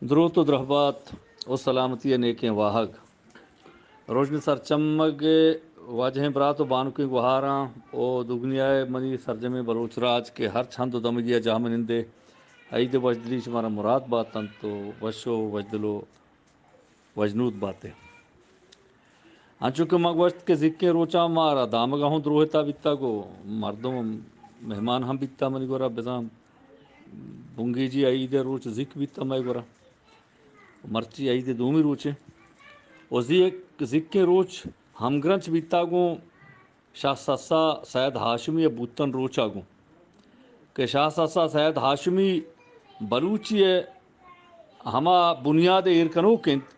درود و درہبات و سلامتی نیکیں واہگ روشنی سر چمگ واجہیں برات و بانکی گہاراں او دگنیائے منی سرجم بلوچ راج کے ہر چھند و دمگیا جامن اندے عید وجدلی شمارا مراد باتن تو وشو وجدلو وجنود باتے انچوکہ مگوشت کے ذکر روچا مارا دامگا ہوں دروہتا بیتا گو مردم مہمان ہم بیتا منی گورا بزام بنگی جی عید روچ ذکر بیتا مائی گورا مرچی عید دومی روچے وزی ایک ذکر روچ ہم گرنچ بیتا گو شاہ سسا سید ہاشمی بوتن روچا گو کہ شاہ سسا سید ہاشمی بلوچی ہما بنیاد ایرکنو کنت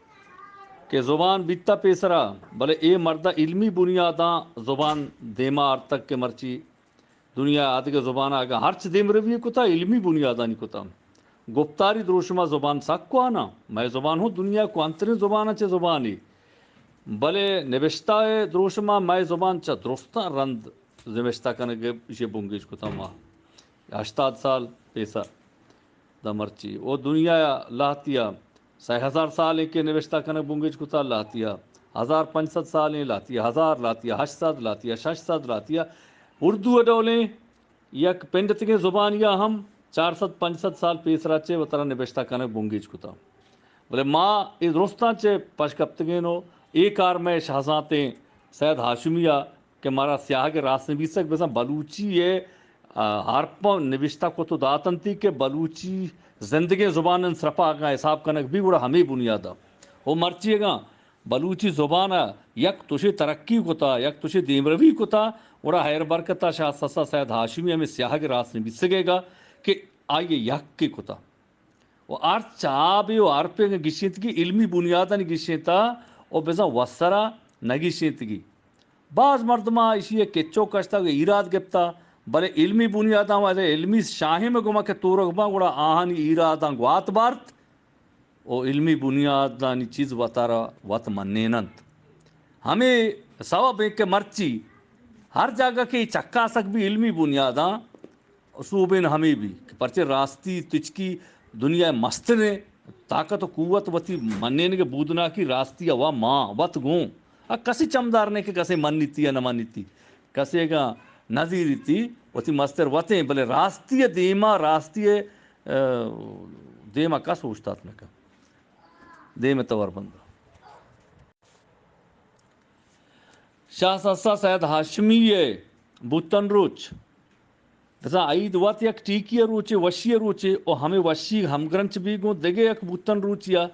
کہ زبان بیتا پیسرا بلے اے مردہ علمی بنیاداں زبان دیما تک کے مرچی دنیا آدھگے زبان آگا ہرچ دیم رویے کتا علمی بنیادانی کتا گفتاری دروشما زبان سکو آنا میں زبان ہوں دنیا کو انترین زبان اچھے زبانی بلے نوشتہ دروشما میں زبان چا درستہ رند نوشتہ کنگے اسے بنگیش کتا ماں 80 سال پیسر دا مرچی او دنیا لاہتیا 6000 سال کے نوشتہ کنگ بنگیش کتا لاہتیا 1500 سال لاہتیا 1000 لاہتیا 800 لاہتیا 600 لاہتیا اردو اڈولیں یک پنڈتگے زبانیا ہم 400-500 سال پیسرا چے و طرح نبشتہ کنے بونگیچ کتا بلے ماں اس درستان چے پشکپتگینو ایک کار میں شہزانتے سید ہاشمیہ کہ مارا سیاہ کے راست نبیسک بسا بلوچی ہے ہارپا نبشتہ کو تو داتن تھی کہ بلوچی زندگی زبان سرپا آگا حساب کنک بھی بڑا ہمیں بنیادا وہ مرچی گا بلوچی زبانہ یک تشے ترقی کتا یک تشے دیمروی کتا وڑا حیر برکتا شاہ سسا سید ہاشمی ہمیں سیاہ کے راست میں بسگے گا کہ آئیے یک کے کتا وہ آر چابے و آر پہ گشیتگی علمی بنیادہ گشیتا اور بزا وسرا نگشیتگی بعض مردمہ اسی کچو کشتا ایراد گپتا بلے علمی بنیادہ والے علمی شاہی میں گما کہ تورگما گوڑا آہانی ایراداں گوات بارت او علمی بنیادانی چیز وطارا وط منینند ہمیں سواب ایک کہ مرچی ہر جگہ کے چکا سک بھی علمی بنیاداں صوبین ہمیں بھی پرچے راستی تچکی دنیا مستنے طاقت و قوت وتی منین کے بودنا کی راستی اوا ماں وط گوں کسی چمدار نے کہ کسی من نیتی یا نہ من نیتی کسی کا نظیری تھی وتی مستر وطیں بلے راستی دیما راستی دیما کا سوچتا میں کا دیم تور بندہ شاہ سسا سید ہاشمی بوتن روچ دسا عید وات یک ٹیکی روچے وشی روچے او ہمیں وشی ہم گرنچ بھی گوں دگے یک بوتن روچیا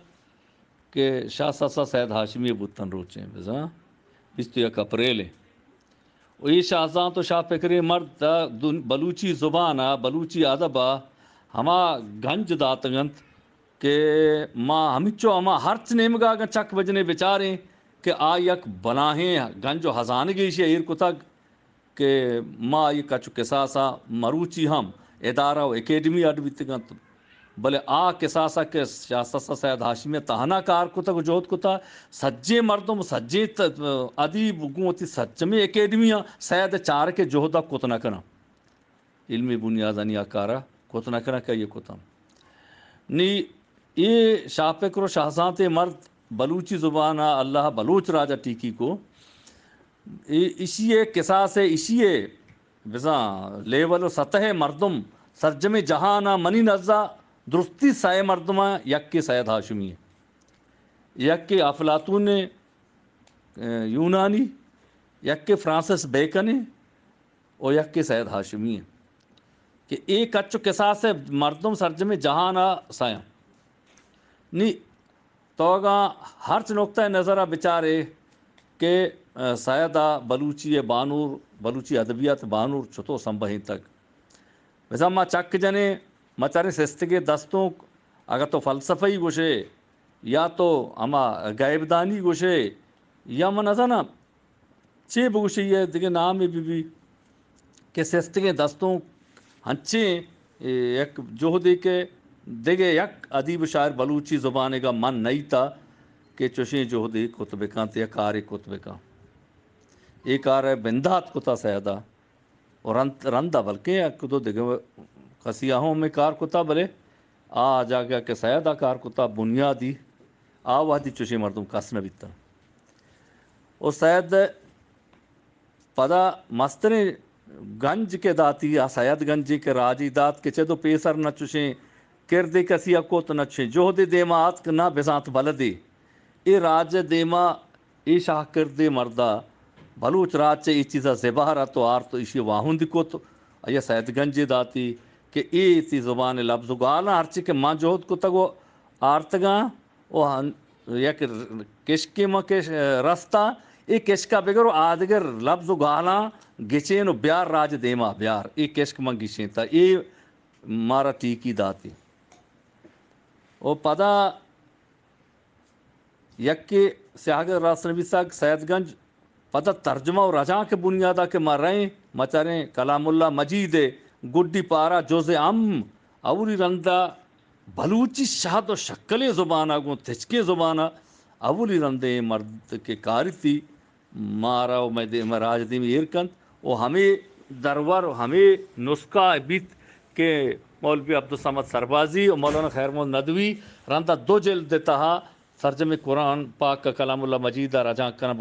کہ شاہ سسا سید ہاشمی بوتن روچے بزا 21 اپریل او یہ شاہزاں تو شاہ فکری مرد بلوچی زبانہ بلوچی ادبا ہما گنج داتگنت کہ ماں ہمچو ہما ہرچ نیمگا گا چک بجنے بیچاریں کہ آ یک بناہیں گنج و ہزانگی شے ایر کتگ کہ ماں یہ کچھ قصاصا مروچی ہم ادارہ و اکیڈمی اڈویتگنت بلے آ قصاصا کہ شاہ سسا سید ہاشمی تہنا کار کتا کو جوہد کتا سجے مردم سجے ادیب گوتی سچمی اکیڈمیاں سید چار کے جوہدہ کتنا کنا علمی بنیادانی آکارا کتنا کنا کہ یہ کتا نی یہ شاہ پکر و شاہزانت مرد بلوچی زبانہ اللہ بلوچ راجہ ٹیکی کو اسی قصاص اسی بزاں لیول و سطح مردم سرجم جہانا منی نزا درستی سائے مردمہ یک کے سید ہاشمی یک کے افلاطون یونانی یک کے فرانسس بیکن اور یک کے سید ہاشمی کہ ایک اچھو قصاص مردم سرجم جہانا سایاں نی توگاں ہرچ نقطہ نظرہ بچارے کہ سیدہ بلوچی بانور بلوچی ادبیات بانور چھتو سنبھیں تک ویسا ماں چک جنے مچارے سستگے دستوں اگر تو فلسفی گوشے یا تو اما غیبدانی گوشے یا من ازانا چے بگوشے یہ دیکھے نام بھی کہ سستگے دستوں ہنچے یک جو دے کے دیگے یک ادیب شاعر بلوچی زبانے کا من نہیں تھا کہ چوشیں جو دے کتبے کان تے کار کتبے کان ایک کار ہے بندات کتا سیدہ اور رندہ بلکہ کدو دیگے کسیاہوں میں کار کتا بلے جاگا کہ سیدہ کار کتا بنیادی وحدی چوشی مردم کس نبیتا او سید پدا مستنے گنج کے داتی سید گنجی کے راجی دات کے چدو پیسر نہ چوشیں کردے کسی اکوت نہ چوشیں جو دے دیما آت نہ بزانت بلدے اے راج دیما ای شاہ کردے مردہ بلوچ راج چے ای چیزا زبارہ تو آر تو اسی واہن دکو تو یہ سید گنجی داتی کہ ای تی زبان لفظ گالا ہرچی کہ ماں جوہد کو تگو آرتگاں یک کشکی ما کش رستا ای کشکا بگرو آدگر لفظ گالا گچینو بیار راج دیما بیار ای کشک ما گشین تا ای مارا ٹیکی داتی او پدا یک کے سیاگر راست نبی ساگ سید گنج پتہ ترجمہ و رجاں کے بنیادہ کے مریں مچریں کلام اللہ مجید گڈی پارا جوز اوری رندہ بلوچی شہد و شکلیں زبانہ گوں تھچکیں زبانہ اولی رندے مرد کے کاری تھی مارا و میں راج دی میں ایرکند وہ ہمیں درور ہمیں نسخہ بیت کہ مولوی عبدالصمد سربازی اور مولانا خیر محمد ندوی رندہ 2 جلد دیتا ترجمہ قرآن پاک کا کلام اللہ مجید رجاں کنا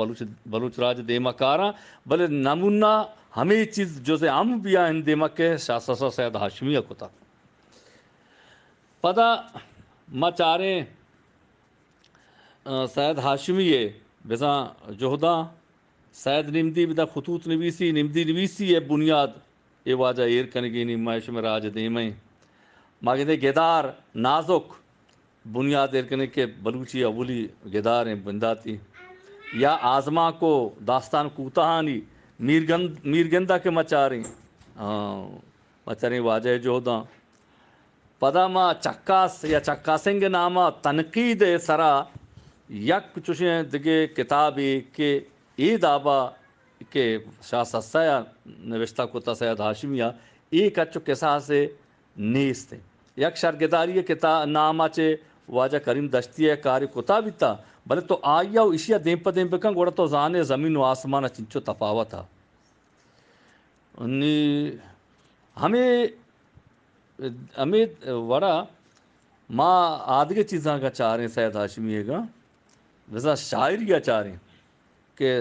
بلوچ راج دیما کارا بلے نمونہ ہمیں چیز جوزے عام بیا ان دیما کے شاہ سسا سید ہاشمیہ کتا پدا ما چاریں سید ہاشمیہ بزاں جہدہ سید نمدی بدا خطوط نویسی نمدی نویسی ہے بنیاد اے واجہ ایر کنگی نمائش میں راج دیمیں ماگدے گدار نازک بنیاد ایر کنے کے بلوچی اولی گدار ہیں بنداتی یا آزما کو داستان کوتاہانی میرگندہ کے مچاریں واجہ جہدہ پدا ما چکاس یا چکاسنگ نامہ تنقید سرا یک چوشیں دگے کتابی کہ ای دابا کہ شاہ سسایا نوشتہ کتا سید ہاشمیہ ایک اچھو کسا سے نیست ہیں یک شرگداری کتاب نامہ چے واجہ کریم دشتی ہے کاری کتا بھی تا بلے تو آیا و اشیا دیم پا دیم بکن گوڑا تو زانے زمین و آسمان چنچو تفاوت تھا ہمیں وڑا ماں آدھگے چیزاں کا چاہ رہے ہیں سید ہاشمیہ گا ویسا شاعریہ چاہ رہے ہیں کہ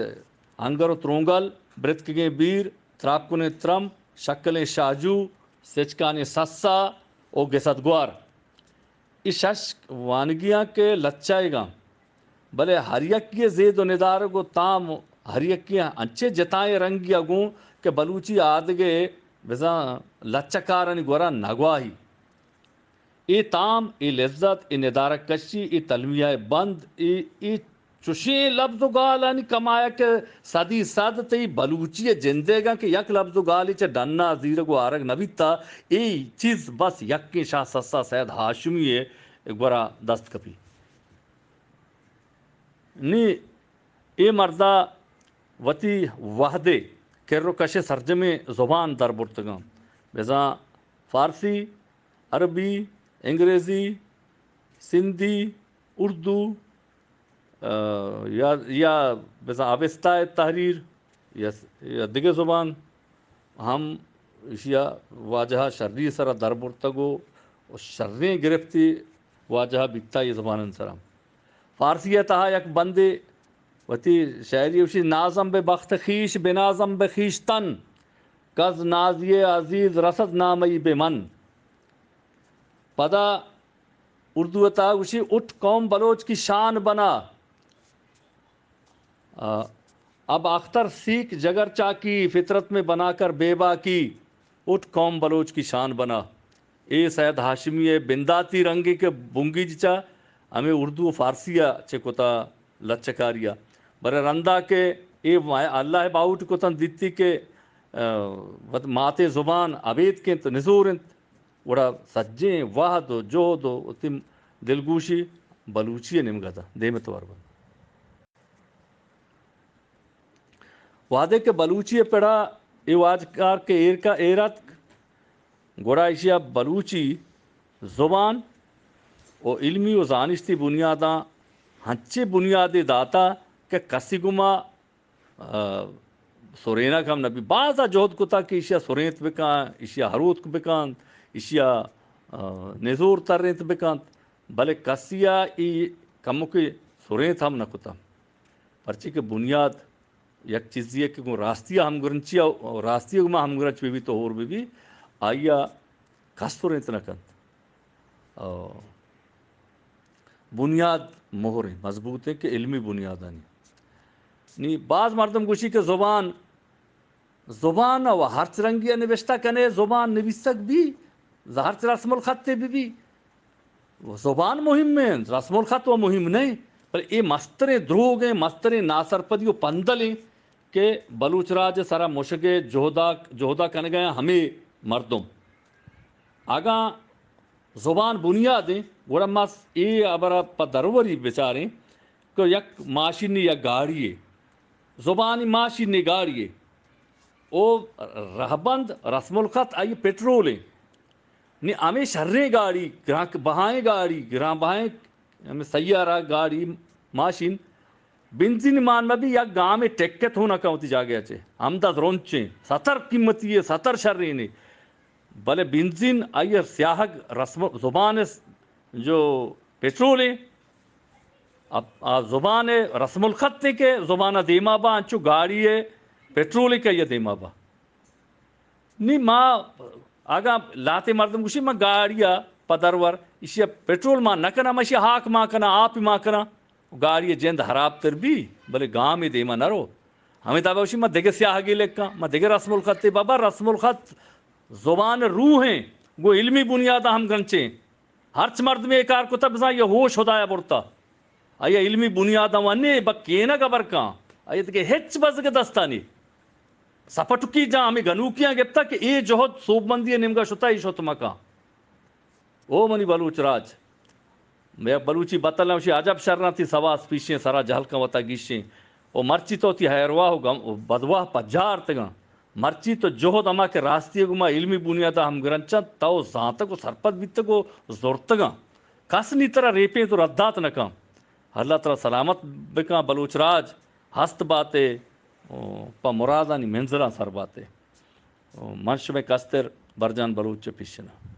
انگر و ترونگل برتکگیں بیر تراپکنے ترم شکلیں شاجو سچکانے سسا او گسد گوار اس شش وانگیاں کے لچائے گا بلے ہر یک یہ زید و ندار کو تام ہر یک کی انچے جتائیں رنگیا گوں کہ بلوچی آدگے ویسا لچکارنی گورا نگواہی ای تام ای لذت ای ندارک کشی ای تلمیہ بند ای چوشیں لفظ و گالانی کمایا کہ صدی صد تی بلوچی جندے گا کہ یک لفظ و گالی چے ڈننا زیرگو آرگ نبیتا ای چیز بس یکی شاہ سسا سید ہاشمی گورا دست کپی نی اے مردہ وتی وحدے کرو کش سرجم زبان در برتگاں بزاں فارسی عربی انگریزی سندھی اردو یا بزاں آبستہ تحریر یا دیگر زبان ہم اشیا واجہ شرری سرا در برتگو و شریں گرفتی واجہ بکتا یہ زبان سرام فارسی تہا یک بندے وتی شاعری وشی نازم بے بخت خیش بے نازم بے خیشتن کز نازی عزیز رسد نامی بے من پدا اردو تہا وشی اٹھ قوم بلوچ کی شان بنا اب اختر سیکھ جگر چاکی فطرت میں بنا کر بیبا کی اٹھ قوم بلوچ کی شان بنا اے سید ہاشمی بنداتی رنگی کے بنگی جچا ہمیں اردو و فارسیہ چکتا لچکاریا برے رندہ کے اے اللہ باؤٹ کتن دیتی کے ماتے زبان عبید کے تو نزور انت وڑا سجیں وحد و جہد و تم دلگوشی بلوچی نمگا تھا دیمت وربا وعدے کے بلوچی پڑا اے واجکار کے ایرکا ایرت گوڑا اشیا بلوچی زبان و علمی و زانشتی بنیاداں ہنچے بنیادی داتا کہ کسی گما سورینا کم نبی بعضا جہد کتا کہ اشیا سورینت بکان اشیا حروت بکان اشیا نزور ترنت بکانت بلے کسیا ای کمکی سورینت ہم نکتا پرچی کے بنیاد یک چیزی ہے کہ راستیا ہم گرنچیا راستیا گما ہم گرنچ بھی تو اور بھی آیا کس سورینت نکنت بنیاد مہر مضبوط ہے کہ علمی بنیاد نہیں بعض مردم گوشی کہ زبان و ہر رنگی نوشتہ کنے زبان نویسک بھی ہر رسم الخط بھی زبان مهم ہے رسم الخط و مهم نہیں پر یہ مستریں دروگ ہیں مستریں ناسرپدی و پندل ہیں کہ بلوچ راج سارا مشگے جہدہ کن گئے ہمیں مردم آگاں زبان بنیاد ہیں گوڑا ماس اے ابرا پا دروری بچاریں کہ یک ماشینی یا گاڑی ہے زبانی ماشینی گاڑی ہے او رہبند رسم الخط آئی پیٹرول ہیں نہیں ہمیں شریں گاڑی گراں بہائیں گاڑی گراں بہائیں ہمیں سیارہ گاڑی ماشین بنزین مان میں بھی یا گاں میں ٹیکت ہونا کا ہوتی جا گیا چھے ہم دا درونچیں 70 قیمتی ہے 70 شریں نے بلے بنزین آئی سیاہگ رسم زبان جو پیٹرول ہے اب زبان رسم الخط ہے کہ زبان دیما با انچو گاڑی ہے پیٹرول کا یہ دیما با نہیں ماں آگا لاتے مردم گوشی ماں گاڑیا پدرور اسی پیٹرول ماں نہ کنا ماشی ہاک ماں کنا آپ ماں کنا گاڑی جند حراب تر بھی بلے گاں میں دیما نہ رو ہمیں تابع ہوشی ماں دیگے سیاہ گی لکھا ماں دیگے رسم الخط تے بابا رسم الخط زبان روح ہیں وہ علمی بنیادہ ہم گنچیں ہرچ مرد میں ایک کو تب یہ ہوش ہوتا ہے برتا آیا علمی بنیادہ وانے بکینا کا برکاں آیا تکے ہچ بز کے دستانی سپٹکی جا ہمیں گنوکیاں گپتا کہ اے جوہد صوب مندی نمگا شتا ہی شت مکا او منی بلوچ راج میں بلوچی بطل نوشی عجب شرنا تھی سواس پیشیں سرا جہلکا وطا گیشیں او مرچی تو تی حیرواہ بدواہ پجار تگا مرچی تو جوہد اما کے راستی گما علمی بنیادہ ہم گرنچا تو زانتا کو سرپت بیتا کو زورتگا کسنی طرح ریپیں تو ردات نکا اللہ تعالی سلامت بکا بلوچ راج ہست باتے پا مرادانی منزلہ سر باتے منش میں کستر برجان بلوچ پیشنا